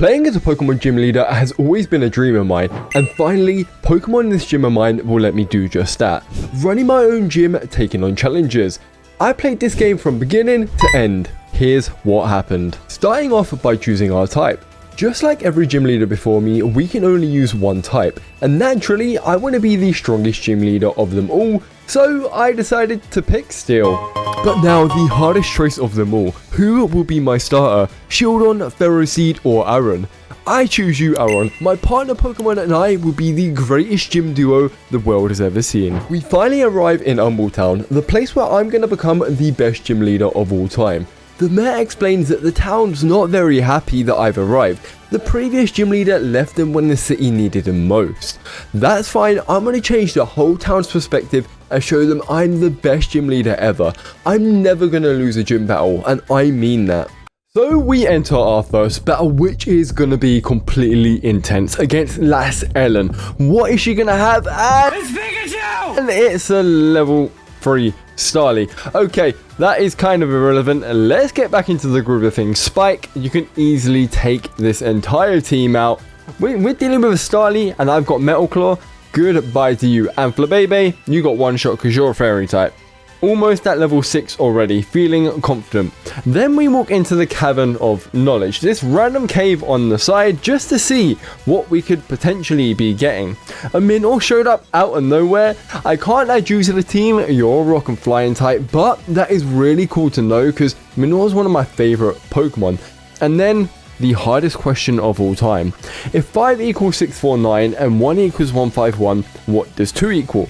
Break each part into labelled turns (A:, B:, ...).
A: Playing as a Pokemon gym leader has always been a dream of mine, and finally, Pokemon in this gym of mine will let me do just that. Running my own gym, taking on challenges. I played this game from beginning to end. Here's what happened. Starting off by choosing our type. Just like every gym leader before me, we can only use one type, and naturally, I want to be the strongest gym leader of them all, so I decided to pick Steel. But now, the hardest choice of them all. Who will be my starter? Shieldon, Ferroseed, or Aaron? I choose you, Aaron. My partner Pokemon and I will be the greatest gym duo the world has ever seen. We finally arrive in Umble Town, the place where I'm going to become the best gym leader of all time. The mayor explains that the town's not very happy that I've arrived. The previous gym leader left them when the city needed him most. That's fine, I'm going to change the whole town's perspective and show them I'm the best gym leader ever. I'm never going to lose a gym battle, and I mean that. So we enter our first battle, which is going to be completely intense against Lass Ellen. What is she going to have? It's Pikachu! And it's a level 3 Starly. Okay, that is kind of irrelevant. Let's get back into the groove of things. Spike, you can easily take this entire team out. We're dealing with a Starly, and I've got Metal Claw. Goodbye to you. And Flabebe, you got one shot because you're a fairy type. Almost at level 6 already, feeling confident. Then we walk into the Cavern of Knowledge, this random cave on the side, just to see what we could potentially be getting. A Minor showed up out of nowhere. I can't add you to the team, you're a rock and flying type, but that is really cool to know because Minor is one of my favorite Pokemon. And then the hardest question of all time. If 5 equals 649 and 1 equals 151, what does 2 equal?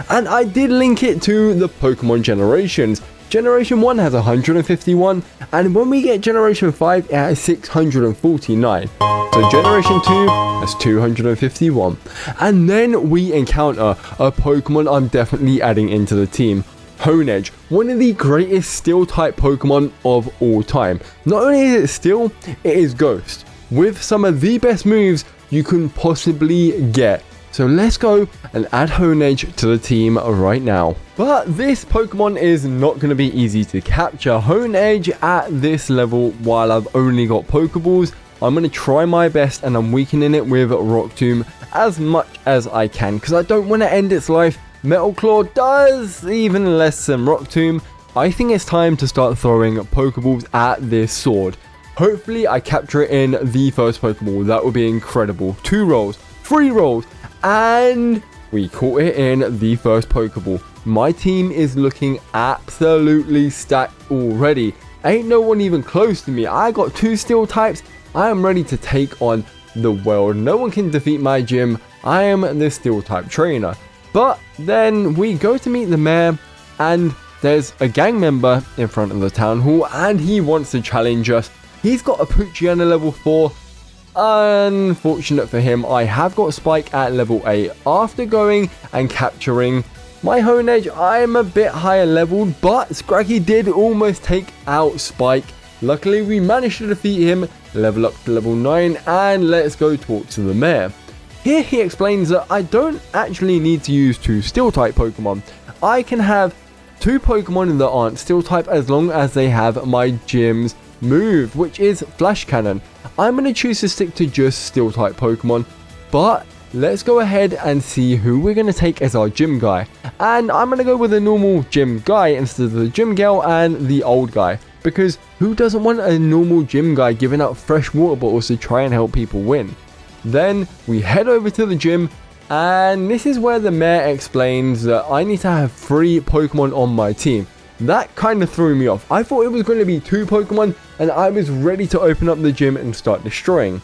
A: And I did link it to the Pokemon generations. Generation 1 has 151, and when we get Generation 5, it has 649. So Generation 2 has 251. And then we encounter a Pokemon I'm definitely adding into the team. Honedge, one of the greatest Steel type Pokemon of all time. Not only is it Steel, it is Ghost, with some of the best moves you can possibly get. So let's go and add Honedge to the team right now. But this Pokemon is not going to be easy to capture. Honedge at this level, while I've only got Pokeballs, I'm going to try my best and I'm weakening it with Rock Tomb as much as I can because I don't want to end its life. Metal Claw does even less than Rock Tomb. I think it's time to start throwing Pokeballs at this sword. Hopefully I capture it in the first Pokeball. That would be incredible. 2 rolls, 3 rolls. And we caught it in the first Pokeball. My team is looking absolutely stacked already. Ain't no one even close to me. I got 2 Steel types. I am ready to take on the world. No one can defeat my gym. I am the Steel type trainer. But then we go to meet the mayor, and there's a gang member in front of the town hall, and he wants to challenge us. He's got a Poochyena level 4. Unfortunate for him, I have got Spike at level 8. After going and capturing my Honedge, I am a bit higher leveled, but Scraggy did almost take out Spike. Luckily, we managed to defeat him, level up to level 9, and let's go talk to the mayor. Here he explains that I don't actually need to use 2 Steel type Pokemon. I can have 2 Pokemon that aren't Steel type as long as they have my gym's move, which is Flash Cannon. I'm going to choose to stick to just Steel type Pokemon, but let's go ahead and see who we're going to take as our gym guy. And I'm going to go with a normal gym guy instead of the gym girl and the old guy, because who doesn't want a normal gym guy giving out fresh water bottles to try and help people win? Then we head over to the gym, and this is where the mayor explains that I need to have 3 Pokemon on my team. That kind of threw me off. I thought it was going to be 2 Pokemon, and I was ready to open up the gym and start destroying.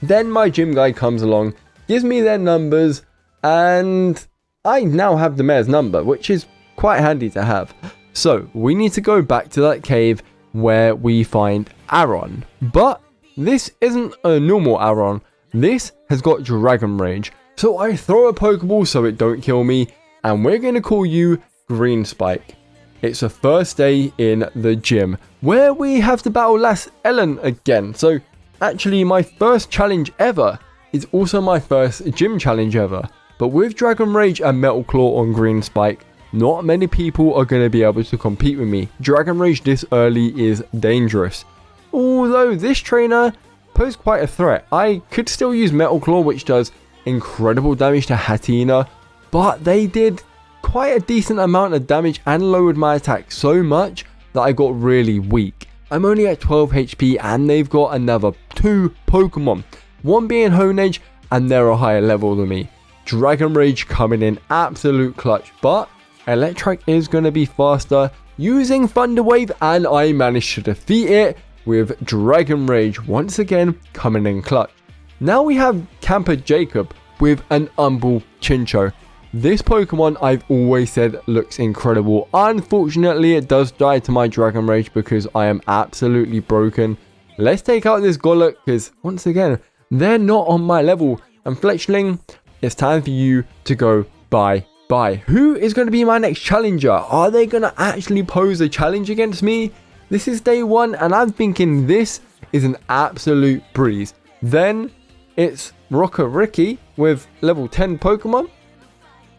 A: Then my gym guy comes along, gives me their numbers, and I now have the mayor's number, which is quite handy to have. So we need to go back to that cave where we find Aaron. But this isn't a normal Aaron. This has got Dragon Rage. So I throw a Pokeball so it don't kill me, and we're going to call you Green Spike. It's the first day in the gym, where we have to battle Lass Ellen again. So actually my first challenge ever is also my first gym challenge ever. But with Dragon Rage and Metal Claw on Green Spike, not many people are going to be able to compete with me. Dragon Rage this early is dangerous. Although this trainer pose quite a threat. I could still use Metal Claw, which does incredible damage to Hatenna, but they did quite a decent amount of damage and lowered my attack so much that I got really weak. I'm only at 12 HP and they've got another 2 Pokemon, one being Honedge, and they're a higher level than me. Dragon Rage coming in absolute clutch, but Electrike is going to be faster using Thunder Wave, and I managed to defeat it with Dragon Rage once again coming in clutch. Now we have Camper Jacob with an Umble Chinchou. This Pokemon I've always said looks incredible. Unfortunately, it does die to my Dragon Rage because I am absolutely broken. Let's take out this Golok because, once again, they're not on my level. And Fletchling, it's time for you to go bye-bye. Who is going to be my next challenger? Are they going to actually pose a challenge against me? This is day 1 and I'm thinking this is an absolute breeze. Then it's Rocker Ricky with level 10 Pokemon.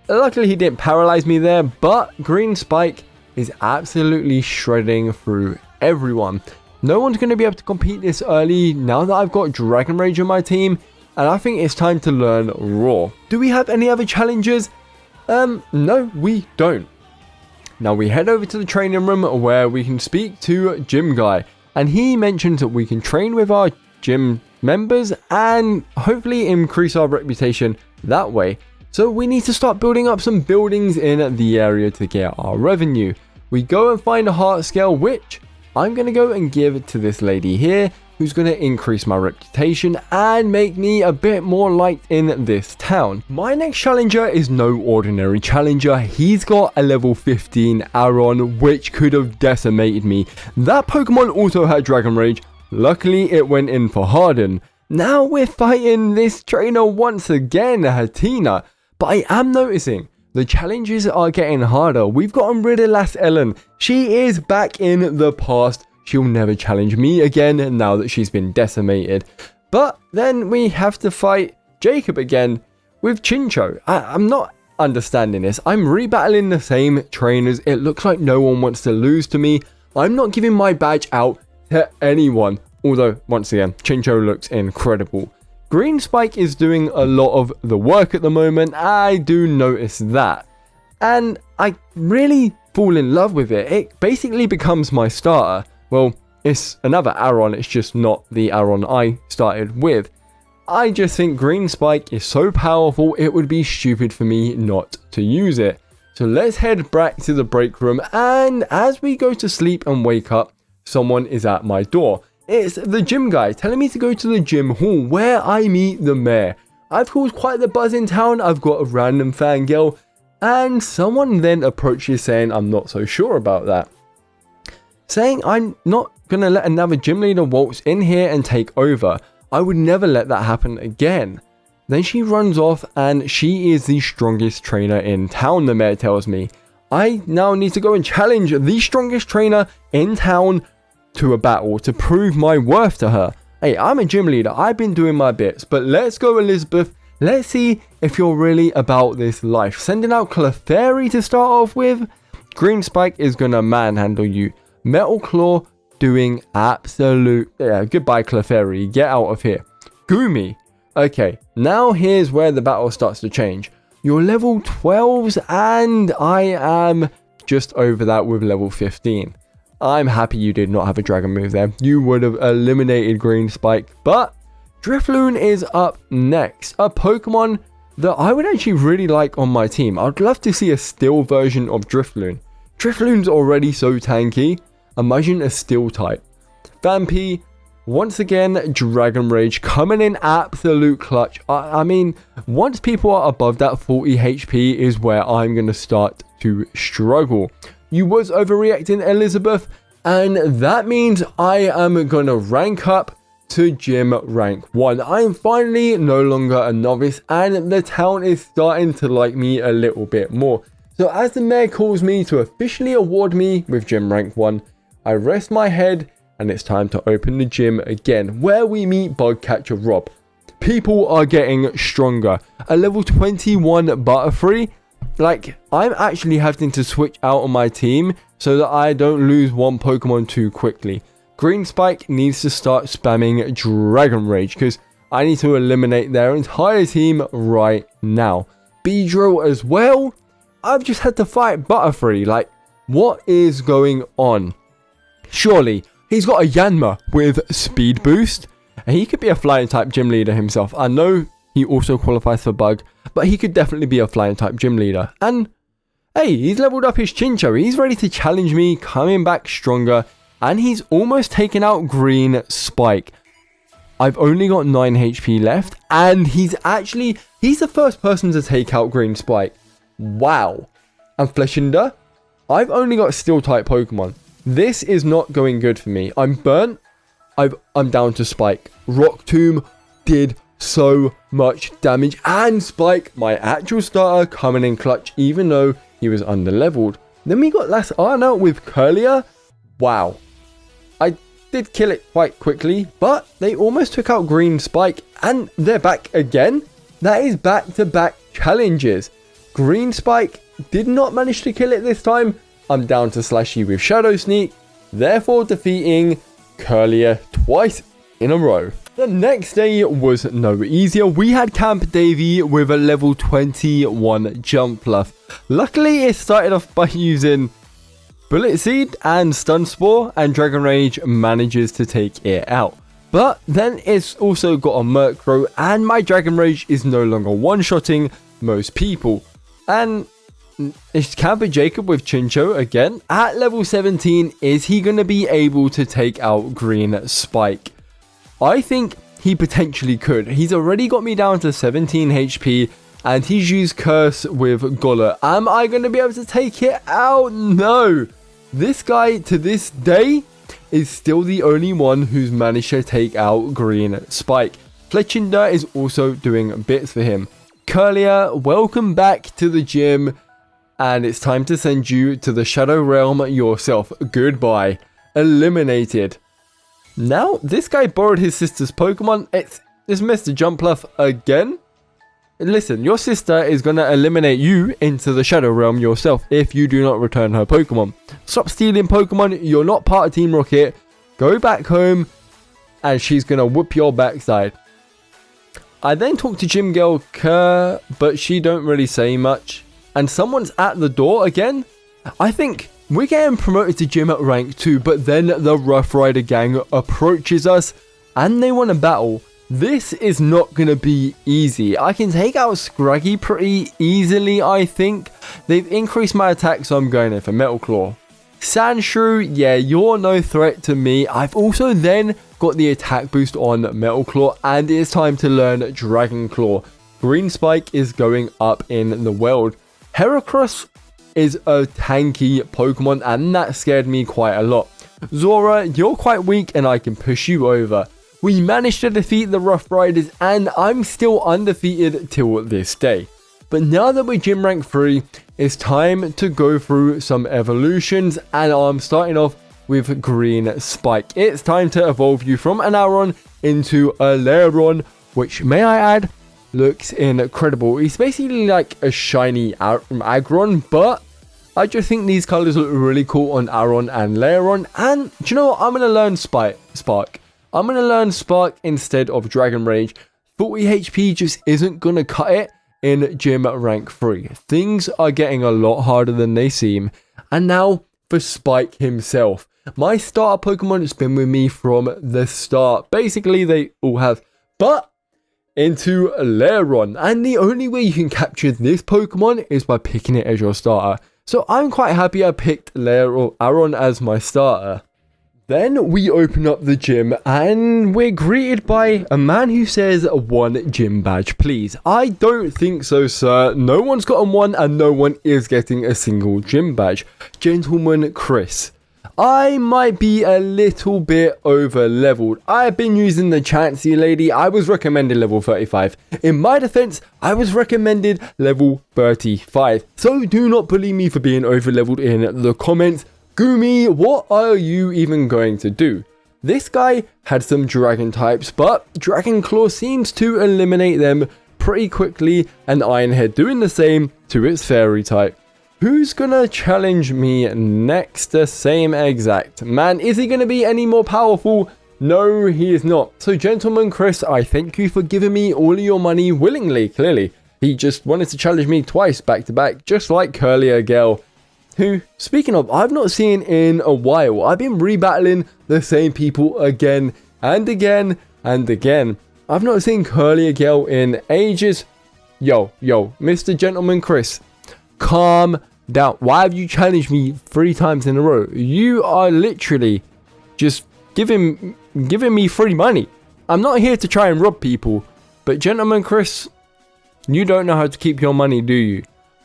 A: Luckily he didn't paralyze me there, but Green Spike is absolutely shredding through everyone. No one's going to be able to compete this early now that I've got Dragon Rage on my team, and I think it's time to learn Roar. Do we have any other challenges? No, we don't. Now we head over to the training room where we can speak to Gym Guy, and he mentions that we can train with our gym members and hopefully increase our reputation that way. So we need to start building up some buildings in the area to get our revenue. We go and find a heart scale, which I'm going to go and give to this lady here, who's going to increase my reputation and make me a bit more liked in this town. My next challenger is no ordinary challenger. He's got a level 15 Aron, which could have decimated me. That Pokemon also had Dragon Rage. Luckily, it went in for Harden. Now we're fighting this trainer once again, Hatenna. But I am noticing the challenges are getting harder. We've gotten rid of Last Ellen. She is back in the past. She'll never challenge me again now that she's been decimated. But then we have to fight Jacob again with Chinchou. I'm not understanding this. I'm rebattling the same trainers. It looks like no one wants to lose to me. I'm not giving my badge out to anyone. Although, once again, Chinchou looks incredible. Green Spike is doing a lot of the work at the moment. I do notice that. And I really fall in love with it. It basically becomes my starter. Well, it's another Aron, it's just not the Aron I started with. I just think Green Spike is so powerful, it would be stupid for me not to use it. So let's head back to the break room, and as we go to sleep and wake up, someone is at my door. It's the gym guy telling me to go to the gym hall where I meet the mayor. I've caused quite the buzz in town. I've got a random fangirl, and someone then approaches saying I'm not so sure about that. Saying I'm not going to let another gym leader waltz in here and take over. I would never let that happen again. Then she runs off and she is the strongest trainer in town, the mayor tells me. I now need to go and challenge the strongest trainer in town to a battle to prove my worth to her. Hey, I'm a gym leader. I've been doing my bits, but let's go, Elizabeth. Let's see if you're really about this life. Sending out Clefairy to start off with. Green Spike is going to manhandle you. Metal Claw doing absolute... Yeah, goodbye, Clefairy. Get out of here. Goomy. Okay, now here's where the battle starts to change. You're level 12s and I am just over that with level 15. I'm happy you did not have a dragon move there. You would have eliminated Green Spike. But Drifloon is up next. A Pokemon that I would actually really like on my team. I'd love to see a steel version of Drifloon. Drifloon's already so tanky. Imagine a steel type. Vampy, once again, Dragon Rage coming in absolute clutch. I mean, once people are above that 40 HP is where I'm going to start to struggle. You was overreacting, Elizabeth, and that means I am going to rank up to gym rank 1. I am finally no longer a novice, and the town is starting to like me a little bit more. So as the mayor calls me to officially award me with gym rank 1, I rest my head, and it's time to open the gym again, where we meet Bugcatcher Rob. People are getting stronger. A level 21 Butterfree. Like, I'm actually having to switch out on my team so that I don't lose one Pokemon too quickly. Green Spike needs to start spamming Dragon Rage because I need to eliminate their entire team right now. Beedrill as well. I've just had to fight Butterfree. Like, what is going on? Surely, he's got a Yanma with speed boost. And he could be a flying type gym leader himself. I know he also qualifies for bug, but he could definitely be a flying type gym leader. And hey, he's leveled up his Chinchou. He's ready to challenge me, coming back stronger. And he's almost taken out Green Spike. I've only got 9 HP left. And he's the first person to take out Green Spike. Wow. And Fleshinder, I've only got Steel type Pokemon. This is not going good for me. I'm burnt. I'm down to Spike. Rock Tomb did so much damage. And Spike, my actual starter, coming in clutch even though he was under-leveled. Then we got Last Arna with Curlier. Wow. I did kill it quite quickly, but they almost took out Green Spike, and they're back again. That is back-to-back challenges. Green Spike did not manage to kill it this time. I'm down to Slashy with Shadow Sneak, therefore defeating Curlier twice in a row. The next day was no easier. We had Camp Davy with a level 21 Jumpluff. Luckily, it started off by using Bullet Seed and Stun Spore, and Dragon Rage manages to take it out. But then it's also got a Murkrow, and my Dragon Rage is no longer one-shotting most people. And it's Camper Jacob with Chinchou again. At level 17, is he going to be able to take out Green Spike? I think he potentially could. He's already got me down to 17 HP, and he's used Curse with Golett. Am I going to be able to take it out? No. This guy, to this day, is still the only one who's managed to take out Green Spike. Fletchinder is also doing bits for him. Curlier, welcome back to the gym. And it's time to send you to the Shadow Realm yourself. Goodbye. Eliminated. Now, this guy borrowed his sister's Pokemon. It's Mr. Jumpluff again. Listen, your sister is going to eliminate you into the Shadow Realm yourself if you do not return her Pokemon. Stop stealing Pokemon. You're not part of Team Rocket. Go back home and she's going to whoop your backside. I then talked to Gym Girl Kerr, but she don't really say much. And someone's at the door again. I think we're getting promoted to gym at rank 2, but then the Rough Rider gang approaches us and they want to battle. This is not going to be easy. I can take out Scraggy pretty easily, I think. They've increased my attack, so I'm going in for Metal Claw. Sandshrew, yeah, you're no threat to me. I've also then got the attack boost on Metal Claw, and it's time to learn Dragon Claw. Green Spike is going up in the world. Heracross is a tanky Pokemon, and that scared me quite a lot. Zora, you're quite weak, and I can push you over. We managed to defeat the Rough Riders, and I'm still undefeated till this day. But now that we're gym rank 3, it's time to go through some evolutions, and I'm starting off with Green Spike. It's time to evolve you from an Aron into a Lairon, which, may I add, looks incredible. He's basically like a shiny Aggron, but I just think these colors look really cool on Aron and Lairon. And do you know what? I'm going to learn Spark. I'm going to learn Spark instead of Dragon Rage. 40 HP just isn't going to cut it in gym rank 3. Things are getting a lot harder than they seem. And now for Spike himself. My starter Pokemon has been with me from the start. Basically, they all have. But into Lairon. And the only way you can capture this Pokemon is by picking it as your starter. So I'm quite happy I picked Aron as my starter. Then we open up the gym and we're greeted by a man who says, "One gym badge, please." I don't think so, sir. No one's gotten one and no one is getting a single gym badge. Gentleman Chris. I might be a little bit over leveled. I've been using the Chansey lady. I was recommended level 35. In my defense, I was recommended level 35. So do not bully me for being over leveled in the comments. Gumi, what are you even going to do? This guy had some dragon types, but Dragon Claw seems to eliminate them pretty quickly, and Ironhead doing the same to its fairy type. Who's gonna challenge me next? The same exact. Man, is he gonna be any more powerful? No, he is not. So, Gentleman Chris, I thank you for giving me all of your money willingly, clearly. He just wanted to challenge me twice back to back, just like Curlier Gale, who, speaking of, I've not seen in a while. I've been rebattling the same people again and again and again. I've not seen Curlier Gale in ages. Yo, Mr. Gentleman Chris, calm down. Why have you challenged me 3 times in a row? You are literally just giving me free money. I'm not here to try and rob people, but Gentleman Chris, you don't know how to keep your money, do you?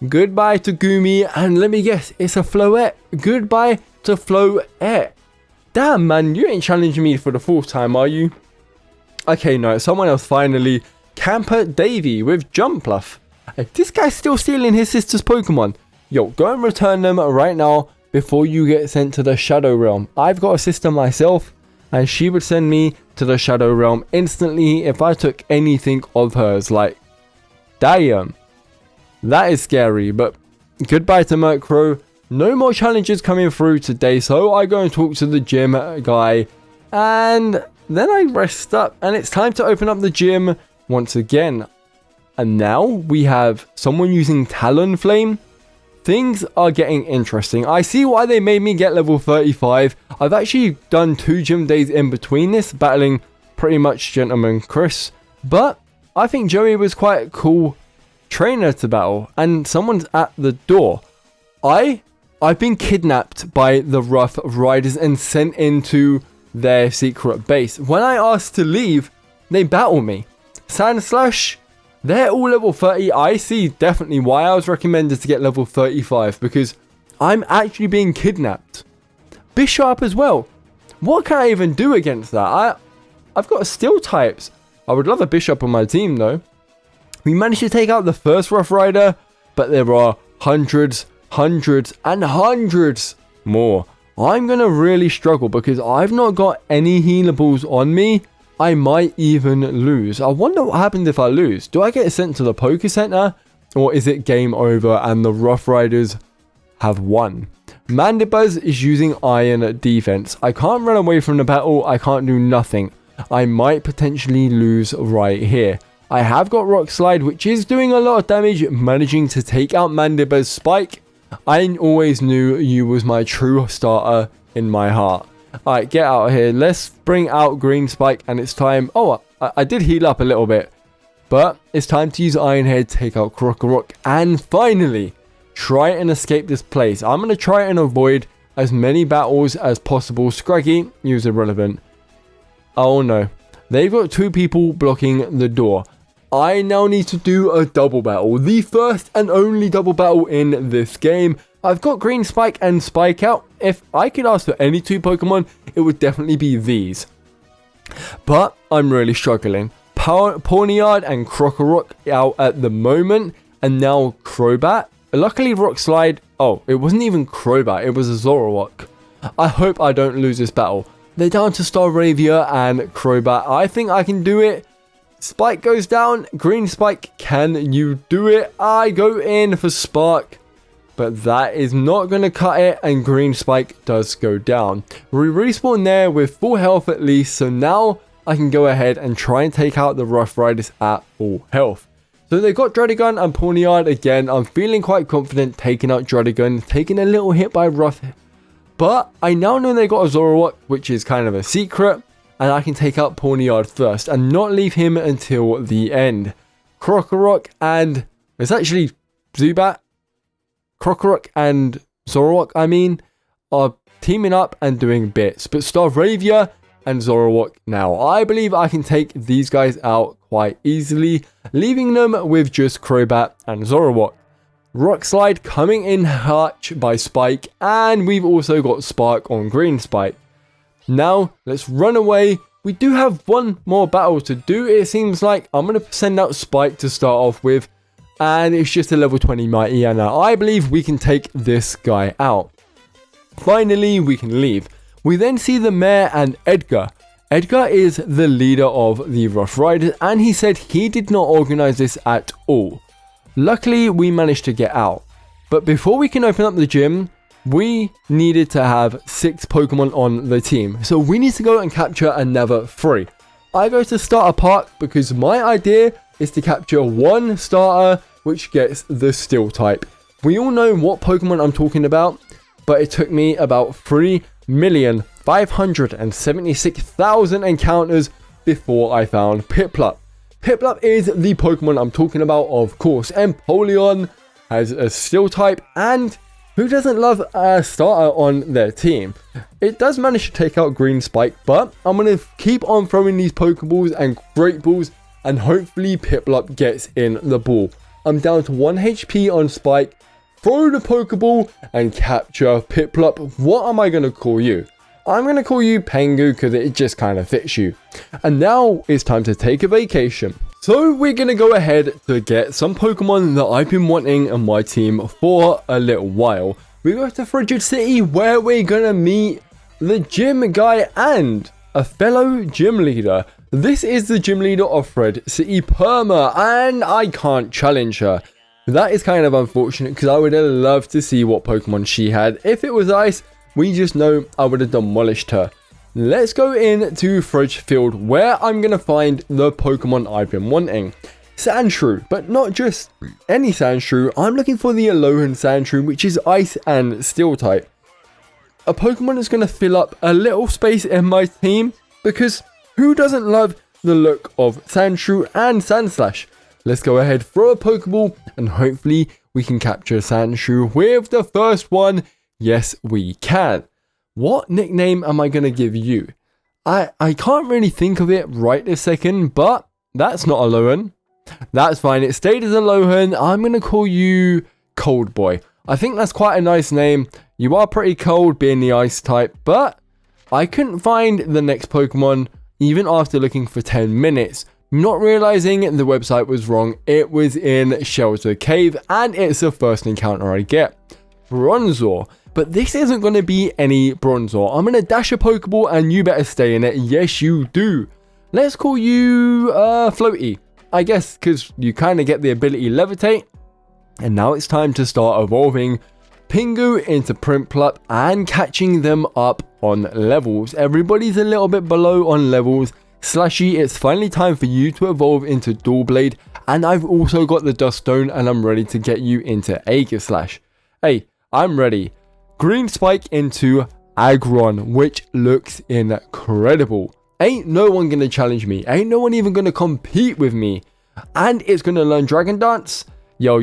A: Goodbye to Goomy, and let me guess, it's a Floette. Goodbye to Floette. Damn, man, you ain't challenging me for the 4th time, are you? Okay, no, someone else finally. Camper Davy with Jumpluff. This guy's still stealing his sister's Pokemon. Yo, go and return them right now before you get sent to the Shadow Realm. I've got a sister myself, and she would send me to the Shadow Realm instantly if I took anything of hers. Like, damn. That is scary, but goodbye to Murkrow. No more challenges coming through today, so I go and talk to the gym guy, and then I rest up, and it's time to open up the gym once again. And now we have someone using Talonflame. Things are getting interesting. I see why they made me get level 35. I've actually done 2 gym days in between this, battling pretty much Gentleman Chris, but I think Joey was quite a cool trainer to battle, and someone's at the door. I've been kidnapped by the Rough Riders and sent into their secret base. When I asked to leave, they battle me. Sandslash, they're all level 30. I see definitely why I was recommended to get level 35, because I'm actually being kidnapped. Bishop as well. What can I even do against that? I've got steel types. I would love a Bishop on my team though. We managed to take out the first Rough Rider, but there are hundreds and hundreds more. I'm going to really struggle because I've not got any healables on me. I might even lose. I wonder what happens if I lose. Do I get sent to the Poke Center, or is it game over and the Rough Riders have won? Mandibuzz is using Iron Defense. I can't run away from the battle. I can't do nothing. I might potentially lose right here. I have got Rock Slide, which is doing a lot of damage, managing to take out Mandibuzz's Spike. I always knew you was my true starter in my heart. Alright, get out of here. Let's bring out Green Spike, and it's time. Oh, I did heal up a little bit, but it's time to use Iron Head, take out Krokorok, and finally try and escape this place. I'm going to try and avoid as many battles as possible. Scraggy, use Irrelevant. Oh no, they've got 2 people blocking the door. I now need to do a double battle, the first and only double battle in this game. I've got Green Spike and Spike out. If I could ask for any 2 Pokemon, it would definitely be these. But I'm really struggling. Pawniard and Krokorok out at the moment, and now Crobat. Luckily, Rock Slide. Oh, it wasn't even Crobat, it was a Zoroark. I hope I don't lose this battle. They're down to Staravia and Crobat. I think I can do it. Spike goes down. Green Spike, can you do it? I go in for Spark, but that is not going to cut it, and Green Spike does go down. We respawn there with full health at least, so now I can go ahead and try and take out the Rough Riders at full health. So they got Druddigon and Pawniard again. I'm feeling quite confident taking out Druddigon, taking a little hit by Rough, but I now know they got a Zoroark, which is kind of a secret. And I can take out Pawniard first and not leave him until the end. Krokorok and... it's actually Zubat. Krokorok and Zoroark, are teaming up and doing bits. But Staravia and Zoroark now. I believe I can take these guys out quite easily, leaving them with just Crobat and Zoroark. Rock Slide coming in hatch by Spike, and we've also got Spark on Green Spike. Now, let's run away. We do have one more battle to do, it seems like. I'm going to send out Spike to start off with, and it's just a level 20 Mighty, and I believe we can take this guy out. Finally, we can leave. We then see the Mayor and Edgar. Edgar is the leader of the Rough Riders, and he said he did not organize this at all. Luckily, we managed to get out. But before we can open up the gym, we needed to have 6 Pokemon on the team. So we need to go and capture another 3. I go to Starter Park because my idea is to capture 1 starter which gets the Steel type. We all know what Pokemon I'm talking about, but it took me about 3,576,000 encounters before I found Piplup. Piplup is the Pokemon I'm talking about, of course. Empoleon has a Steel type, and who doesn't love a starter on their team? It does manage to take out Green Spike, but I'm going to keep on throwing these Pokeballs and Great Balls, and hopefully Piplup gets in the ball. I'm down to 1 HP on Spike. Throw the Pokeball and capture Piplup. What am I going to call you? I'm going to call you Pengu because it just kind of fits you. And now it's time to take a vacation. So we're going to go ahead to get some Pokemon that I've been wanting on my team for a little while. We go to Frigid City where we're going to meet the gym guy and a fellow gym leader. This is the gym leader of Frigid City, Perma, and I can't challenge her. That is kind of unfortunate because I would have loved to see what Pokemon she had. If it was Ice, we just know I would have demolished her. Let's go into Fridge Field where I'm going to find the Pokemon I've been wanting. Sandshrew, but not just any Sandshrew. I'm looking for the Alolan Sandshrew, which is Ice and Steel type. A Pokemon that's going to fill up a little space in my team because who doesn't love the look of Sandshrew and Sandslash? Let's go ahead, throw a Pokeball, and hopefully we can capture Sandshrew with the first one. Yes, we can. What nickname am I going to give you? I can't really think of it right this second, but that's not Alolan. That's fine. It stayed as Alolan. I'm going to call you Cold Boy. I think that's quite a nice name. You are pretty cold being the Ice type, but I couldn't find the next Pokemon even after looking for 10 minutes. Not realizing the website was wrong. It was in Shelter Cave, and it's the first encounter I get. Bronzor. But this isn't going to be any Bronzor. I'm going to dash a Pokeball and you better stay in it. Yes, you do. Let's call you Floaty. I guess because you kind of get the ability Levitate. And now it's time to start evolving Pingu into Prinplup and catching them up on levels. Everybody's a little bit below on levels. Slashy, it's finally time for you to evolve into Dualblade. And I've also got the Dust Stone and I'm ready to get you into Aegislash. Hey, I'm ready. Green Spike into Aggron, which looks incredible. Ain't no one gonna challenge me. Ain't no one even gonna compete with me. And it's gonna learn Dragon Dance. Yo.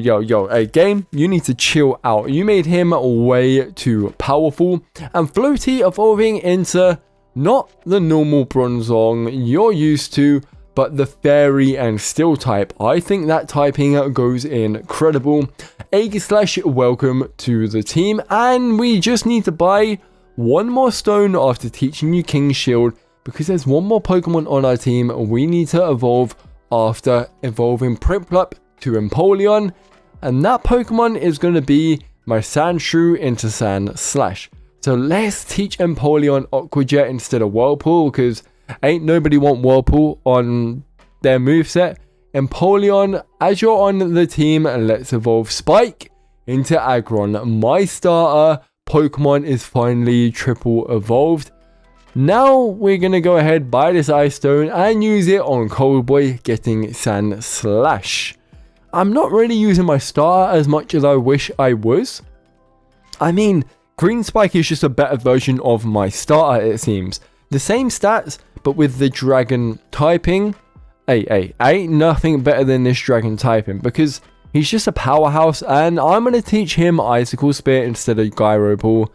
A: Hey, game, you need to chill out. You made him way too powerful. And Floaty evolving into not the normal Bronzong you're used to, but the Fairy and Steel type. I think that typing goes incredible. Aegislash, welcome to the team, and we just need to buy one more stone after teaching you King's Shield, because there's one more Pokemon on our team we need to evolve after evolving Prinplup to Empoleon, and that Pokemon is going to be my Sandshrew into Sandslash. So let's teach Empoleon Aqua Jet instead of Whirlpool, because ain't nobody want Whirlpool on their moveset. Empoleon, as you're on the team, let's evolve Spike into Aggron. My starter Pokemon is finally triple evolved. Now we're going to go ahead, buy this Ice Stone and use it on Cold Boy, getting Sandslash. I'm not really using my starter as much as I wish I was. I mean, Green Spike is just a better version of my starter, it seems. The same stats, but with the dragon typing. Hey, ain't nothing better than this dragon typing, because he's just a powerhouse, and I'm going to teach him Icicle Spear instead of Gyro Ball.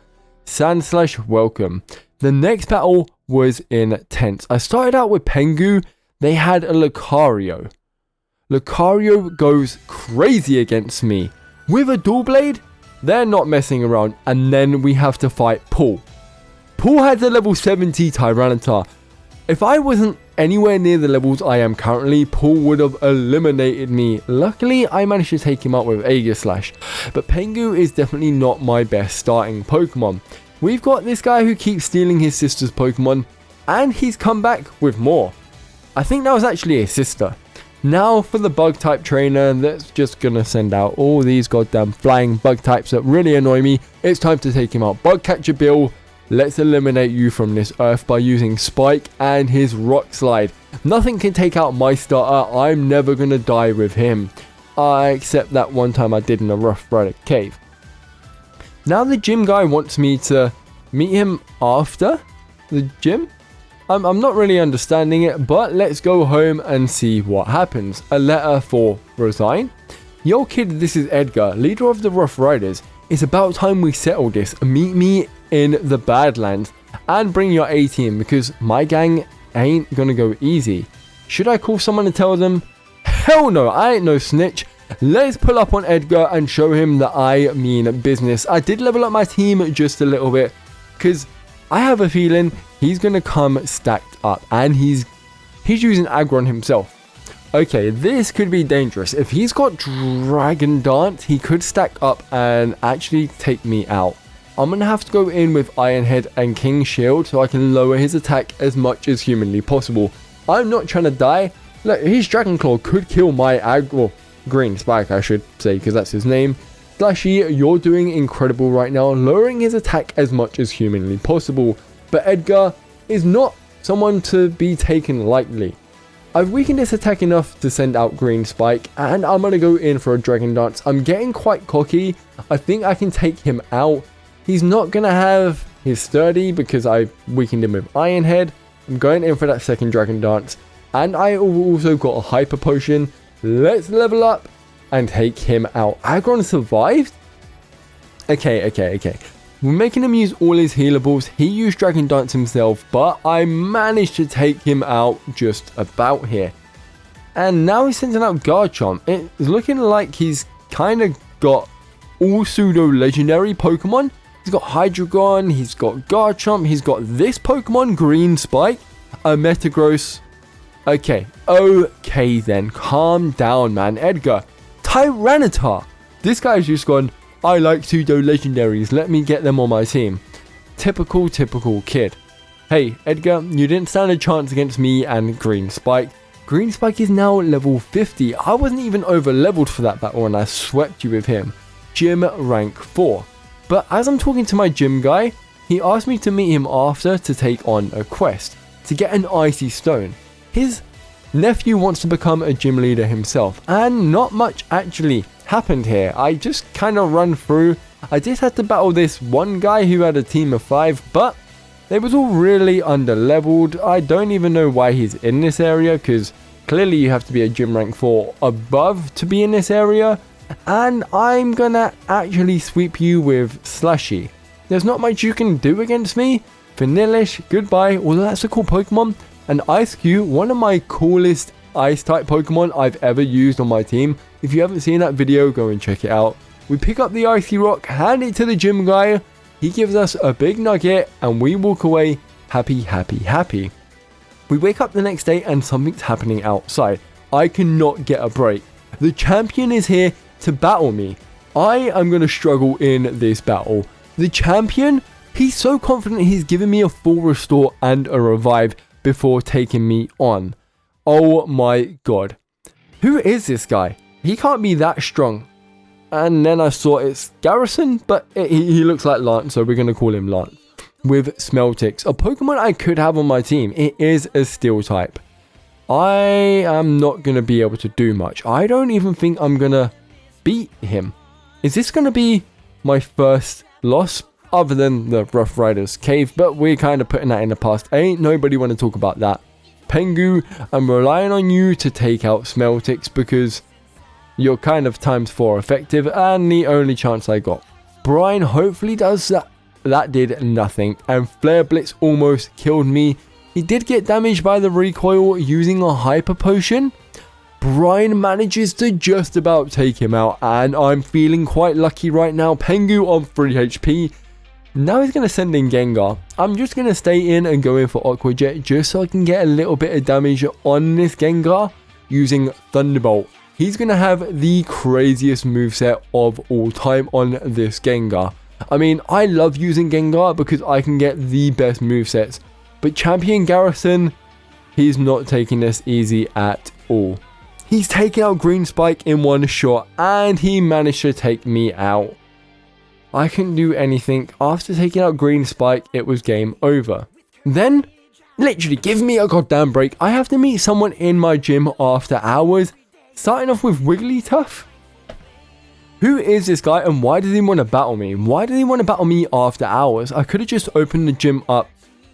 A: Sandslash, welcome. The next battle was intense. I started out with Pengu. They had a Lucario. Lucario goes crazy against me. With a Dual Blade, they're not messing around, and then we have to fight Paul. Paul has a level 70 Tyranitar. If I wasn't anywhere near the levels I am currently, Paul would have eliminated me. Luckily, I managed to take him out with Aegislash. But Pengu is definitely not my best starting Pokemon. We've got this guy who keeps stealing his sister's Pokemon, and he's come back with more. I think that was actually his sister. Now for the bug type trainer, that's just gonna send out all these goddamn flying bug types that really annoy me. It's time to take him out. Bug catcher Bill, let's eliminate you from this earth by using Spike and his rock slide. Nothing can take out my starter. I'm never gonna die with him. Except that one time I did in a Rough Rider cave. Now the gym guy wants me to meet him after the gym. I'm not really understanding it, but let's go home and see what happens. A letter for resign. Yo kid, this is Edgar, leader of the Rough Riders. It's about time we settle this. Meet me in the Badlands and bring your A team because my gang ain't gonna go easy. Should I call someone to tell them? Hell no, I ain't no snitch. Let's pull up on Edgar and show him that I mean business. I did level up my team just a little bit because I have a feeling he's gonna come stacked up and he's using Aggron himself. Okay, this could be dangerous. If he's got Dragon Dance, he could stack up and actually take me out. I'm gonna have to go in with Iron Head and King Shield so I can lower his attack as much as humanly possible. I'm not trying to die. Look, his Dragon Claw could kill my Green Spike, I should say, because that's his name. Slashy, you're doing incredible right now, lowering his attack as much as humanly possible. But Edgar is not someone to be taken lightly. I've weakened his attack enough to send out Green Spike, and I'm going to go in for a Dragon Dance. I'm getting quite cocky. I think I can take him out. He's not going to have his Sturdy because I weakened him with Iron Head. I'm going in for that second Dragon Dance. And I also got a Hyper Potion. Let's level up and take him out. Aggron survived? Okay. We're making him use all his healables. He used Dragon Dance himself, but I managed to take him out just about here. And now he's sending out Garchomp. It's looking like he's kind of got all pseudo-legendary Pokemon. He's got Hydreigon, he's got Garchomp, he's got this Pokemon, Green Spike, a Metagross. Okay then, calm down, man. Edgar, Tyranitar. This guy's just gone, I like pseudo-legendaries, let me get them on my team. Typical kid. Hey, Edgar, you didn't stand a chance against me and Green Spike. Green Spike is now level 50. I wasn't even over-leveled for that battle and I swept you with him. Gym rank 4. But as I'm talking to my gym guy, he asked me to meet him after to take on a quest, to get an Icy Stone. His nephew wants to become a gym leader himself, and not much actually happened here. I just kind of run through. I did have to battle this one guy who had a team of 5, but they was all really under-leveled. I don't even know why he's in this area, because clearly you have to be a gym rank 4 above to be in this area. And I'm gonna actually sweep you with Slushy. There's not much you can do against me. Vanillish, goodbye. Although that's a cool Pokemon. And Ice-Q, one of my coolest Ice-type Pokemon I've ever used on my team. If you haven't seen that video, go and check it out. We pick up the Icy Rock, hand it to the gym guy. He gives us a big nugget, and we walk away happy. We wake up the next day, and something's happening outside. I cannot get a break. The champion is here to battle me. I am going to struggle in this battle. The champion, he's so confident he's giving me a full restore and a revive before taking me on. Oh my god. Who is this guy? He can't be that strong. And then I saw it's Garrison, but he looks like Lance, so we're going to call him Lance. With Smeltix, a Pokemon I could have on my team. It is a Steel type. I am not going to be able to do much. I don't even think I'm going to beat him. Is this going to be my first loss other than the Rough Riders cave? But we're kind of putting that in the past. Ain't nobody want to talk about that. Pengu, I'm relying on you to take out Smeltix because you're kind of ×4 effective and the only chance I got. Brian hopefully does that. That did nothing, and Flare Blitz almost killed me. He did get damaged by the recoil using a Hyper Potion. Brian manages to just about take him out, and I'm feeling quite lucky right now. Pengu on 3 HP. Now he's going to send in Gengar. I'm just going to stay in and go in for Aqua Jet just so I can get a little bit of damage on this Gengar using Thunderbolt. He's going to have the craziest moveset of all time on this Gengar. I mean, I love using Gengar because I can get the best movesets. But Champion Garrison, he's not taking this easy at all. He's taken out Green Spike in one shot, and he managed to take me out. I couldn't do anything. After taking out Green Spike, it was game over. Then, literally, give me a goddamn break. I have to meet someone in my gym after hours, starting off with Wigglytuff. Who is this guy, and why does he want to battle me? Why does he want to battle me after hours? I could have just opened the gym up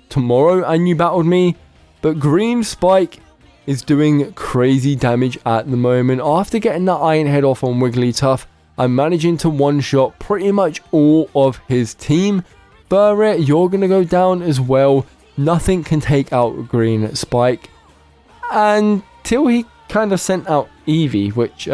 A: tomorrow and you battled me, but Green Spike is doing crazy damage at the moment. After getting that Iron Head off on Wigglytuff, I'm managing to one-shot pretty much all of his team. Burrit, you're going to go down as well. Nothing can take out Green Spike. Until he kind of sent out Eevee, which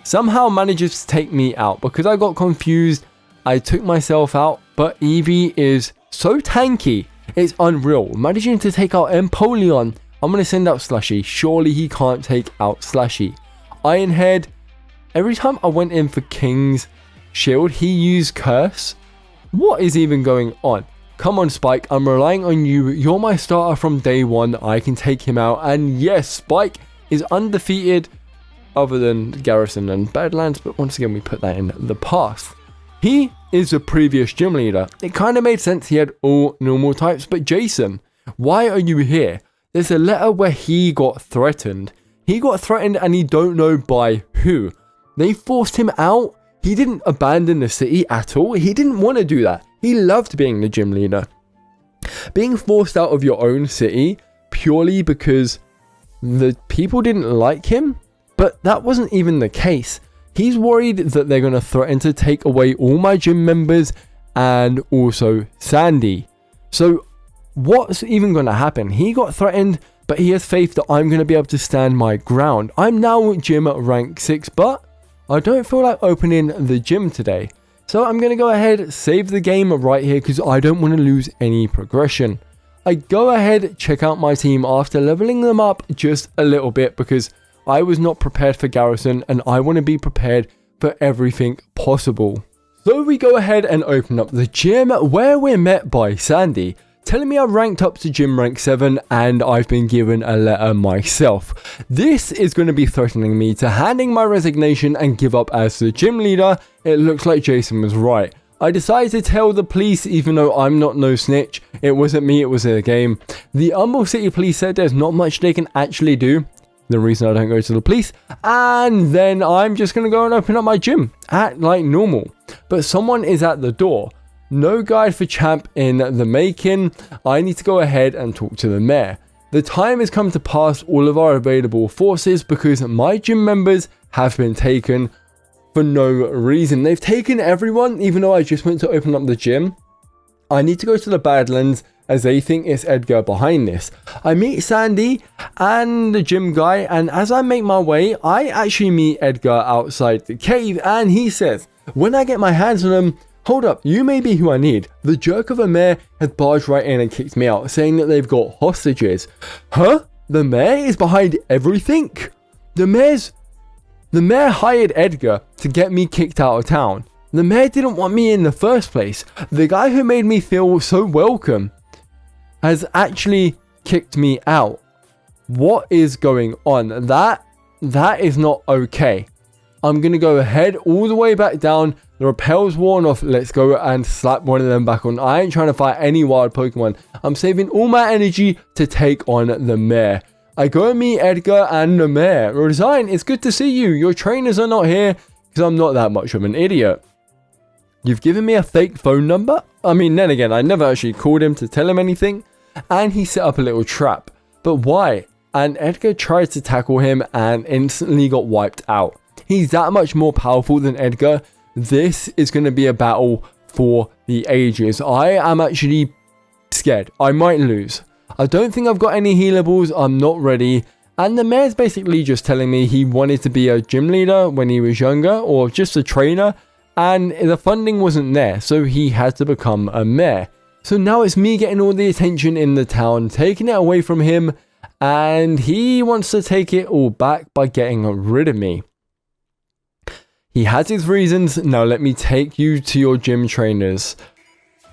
A: somehow manages to take me out. Because I got confused, I took myself out. But Eevee is so tanky, it's unreal. Managing to take out Empoleon. I'm going to send out Slushy. Surely he can't take out Slushy. Iron Head. Every time I went in for King's Shield, he used Curse. What is even going on? Come on, Spike. I'm relying on you. You're my starter from day one. I can take him out. And yes, Spike is undefeated other than Garrison and Badlands. But once again, we put that in the past. He is the previous gym leader. It kind of made sense he had all normal types. But Jason, why are you here? There's a letter where he got threatened. He got threatened and he don't know by who. They forced him out. He didn't abandon the city at all. He didn't want to do that. He loved being the gym leader. Being forced out of your own city purely because the people didn't like him. But that wasn't even the case. He's worried that they're going to threaten to take away all my gym members and also Sandy. So what's even going to happen? He got threatened, but he has faith that I'm going to be able to stand my ground. I'm now gym rank 6, but I don't feel like opening the gym today. So I'm going to go ahead, save the game right here because I don't want to lose any progression. I go ahead, check out my team after leveling them up just a little bit because I was not prepared for Garrison and I want to be prepared for everything possible. So we go ahead and open up the gym where we're met by Sandy, telling me I'm ranked up to gym rank 7 and I've been given a letter myself. This is going to be threatening me to handing my resignation and give up as the gym leader. It looks like Jason was right. I decided to tell the police even though I'm not no snitch. It wasn't me, it was a game. The Umble City police said there's not much they can actually do. The reason I don't go to the police. And then I'm just going to go and open up my gym. Act like normal. But someone is at the door. No guide for champ in the making. I need to go ahead and talk to the mayor. The time has come to pass all of our available forces because my gym members have been taken for no reason. They've taken everyone even though I just went to open up the gym. I need to go to the Badlands as they think it's Edgar behind this. I meet Sandy and the gym guy, and as I make my way, I actually meet Edgar outside the cave, and he says, when I get my hands on him, hold up, you may be who I need. The jerk of a mayor has barged right in and kicked me out, saying that they've got hostages. Huh? The mayor is behind everything? The mayor hired Edgar to get me kicked out of town. The mayor didn't want me in the first place. The guy who made me feel so welcome has actually kicked me out. What is going on? That is not okay. I'm going to go ahead all the way back down. The repel's worn off. Let's go and slap one of them back on. I ain't trying to fight any wild Pokemon. I'm saving all my energy to take on the mayor. I go and meet Edgar and the mayor. Resign, it's good to see you. Your trainers are not here because I'm not that much of an idiot. You've given me a fake phone number? I mean, then again, I never actually called him to tell him anything. And he set up a little trap. But why? And Edgar tried to tackle him and instantly got wiped out. He's that much more powerful than Edgar. This is going to be a battle for the ages. I am actually scared. I might lose. I don't think I've got any healables. I'm not ready. And the mayor's basically just telling me he wanted to be a gym leader when he was younger or just a trainer. And the funding wasn't there. So he had to become a mayor. So now it's me getting all the attention in the town, taking it away from him, and he wants to take it all back by getting rid of me. He has his reasons. Now let me take you to your gym trainers.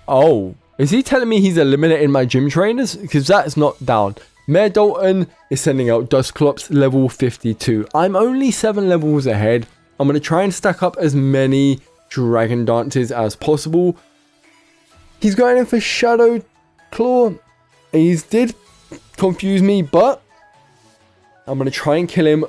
A: Oh, is he telling me he's eliminating my gym trainers? Because that's not down. Mayor Dalton is sending out Dusclops level 52. I'm only 7 levels ahead. I'm going to try and stack up as many Dragon Dances as possible. He's going in for Shadow Claw. He did confuse me, but I'm going to try and kill him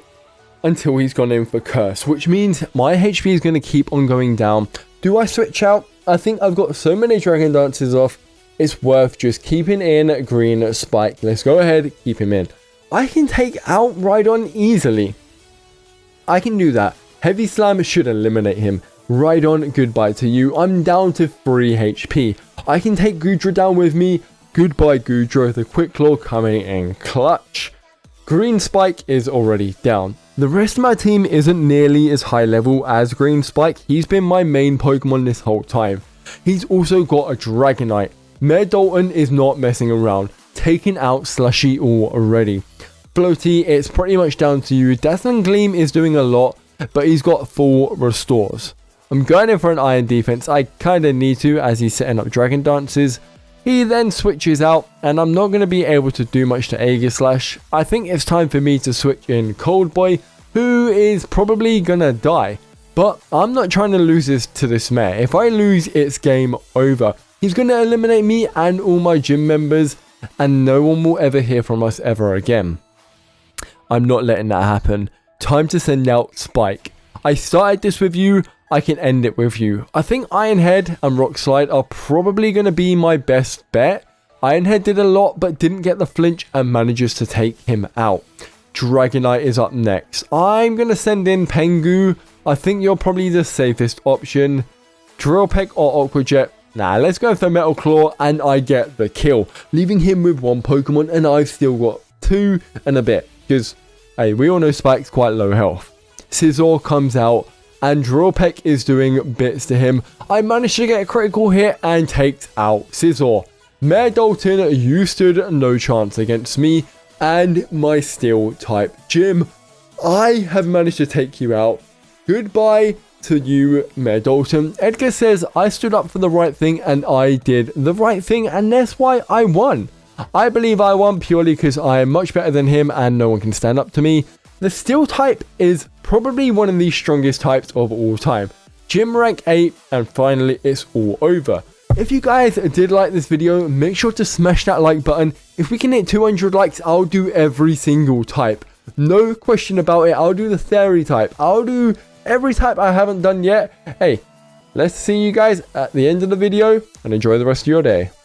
A: until he's gone in for Curse, which means my HP is going to keep on going down. Do I switch out? I think I've got so many Dragon Dances off. It's worth just keeping in Green Spike. Let's go ahead, keep him in. I can take out Rhydon easily. I can do that. Heavy Slam should eliminate him. Rhydon, goodbye to you. I'm down to 3 HP. I can take Goodra down with me. Goodbye, Goodra. The Quick Claw coming in clutch. Green Spike is already down. The rest of my team isn't nearly as high level as Green Spike. He's been my main Pokemon this whole time. He's also got a Dragonite. Mayor Dalton is not messing around, taking out Slushy already. Floaty, it's pretty much down to you. Dazzling Gleam is doing a lot, but he's got full restores. I'm going in for an Iron Defense. I kind of need to as he's setting up Dragon Dances. He then switches out, and I'm not going to be able to do much to Aegislash. I think it's time for me to switch in Cold Boy, who is probably going to die. But I'm not trying to lose this to this mare. If I lose, it's game over. He's going to eliminate me and all my gym members, and no one will ever hear from us ever again. I'm not letting that happen. Time to send out Spike. I started this with you. I can end it with you. I think Ironhead and Rock Slide are probably going to be my best bet. Ironhead did a lot but didn't get the flinch and manages to take him out. Dragonite is up next. I'm going to send in Pengu. I think you're probably the safest option. Drill Peck or Aqua Jet. Nah, let's go for Metal Claw and I get the kill. Leaving him with 1 Pokemon and I've still got 2 and a bit. Because, hey, we all know Spike's quite low health. Scizor comes out and Drill Peck is doing bits to him. I managed to get a critical hit and takes out Scizor. Mayor Dalton, you stood no chance against me and my Steel type gym. I have managed to take you out. Goodbye to you, Mayor Dalton. Edgar says I stood up for the right thing and I did the right thing and that's why I won. I believe I won purely because I am much better than him and no one can stand up to me. The Steel type is probably one of the strongest types of all time. Gym rank 8 and finally it's all over. If you guys did like this video, make sure to smash that like button. If we can hit 200 likes, I'll do every single type. No question about it. I'll do the Fairy type. I'll do every type I haven't done yet. Hey, let's see you guys at the end of the video and enjoy the rest of your day.